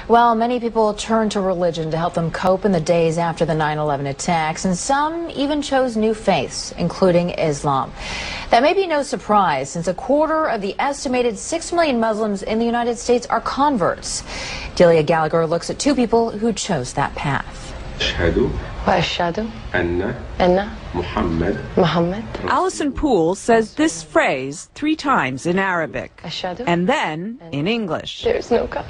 Well, many people turned to religion to help them cope in the days after the 9/11 attacks, and some even chose new faiths, including Islam. That may be no surprise, since a quarter of the estimated 6 million Muslims in the United States are converts. Delia Gallagher looks at two people who chose that path. Allison Poole says this phrase 3 times in Arabic and then in English. There is no God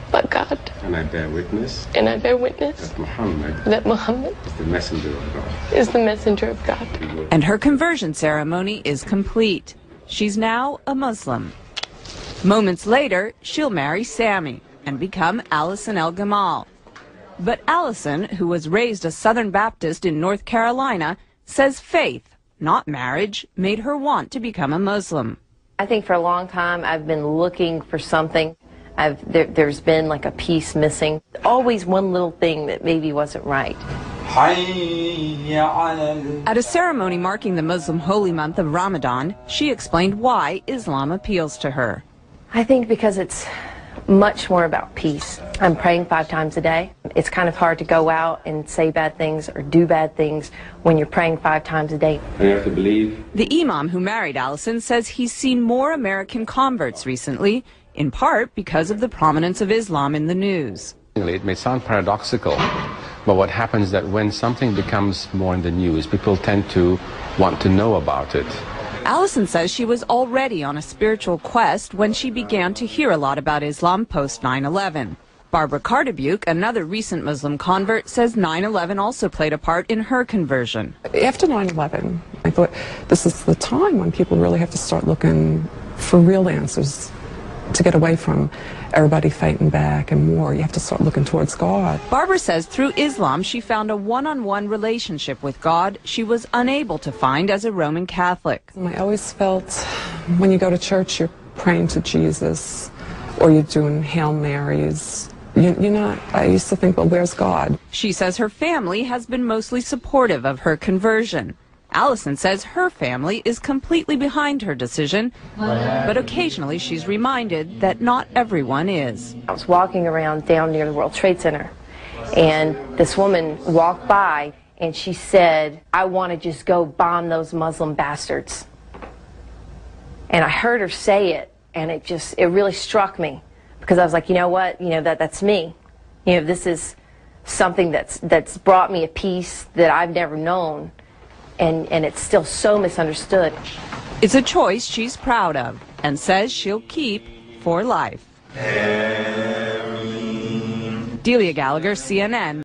but God. And I bear witness that Muhammad is the messenger of God. is the messenger of God. And her conversion ceremony is complete. She's now a Muslim. Moments later, she'll marry Sammy and become Allison El Gamal. But Allison, who was raised a Southern Baptist in North Carolina, says faith, not marriage, made her want to become a Muslim. I think for a long time I've been looking for something. There's been like a piece missing. Always one little thing that maybe wasn't right. At a ceremony marking the Muslim holy month of Ramadan, she explained why Islam appeals to her. I think because it's much more about peace. I'm praying 5 times a day. It's kind of hard to go out and say bad things or do bad things when you're praying 5 times a day. And you have to believe. The imam who married Allison says he's seen more American converts recently, in part because of the prominence of Islam in the news. It may sound paradoxical, but what happens is that when something becomes more in the news, people tend to want to know about it. Allison says she was already on a spiritual quest when she began to hear a lot about Islam post 9/11. Barbara Cardebuke, another recent Muslim convert, says 9/11 also played a part in her conversion. After 9/11, I thought this is the time when people really have to start looking for real answers to get away from everybody fighting back and war. You have to start looking towards God. Barbara says through Islam she found a one-on-one relationship with God she was unable to find as a Roman Catholic. I always felt when you go to church you're praying to Jesus or you're doing Hail Marys. You're not, I used to think, well, where's God? She says her family has been mostly supportive of her conversion. Allison says her family is completely behind her decision, but occasionally she's reminded that not everyone is. I was walking around down near the World Trade Center, and this woman walked by and she said, "I want to just go bomb those Muslim bastards." And I heard her say it, and it really struck me, because I was like, you know what, that's me. This is something that's brought me a peace that I've never known. And it's still so misunderstood. It's a choice she's proud of and says she'll keep for life. Delia Gallagher, CNN.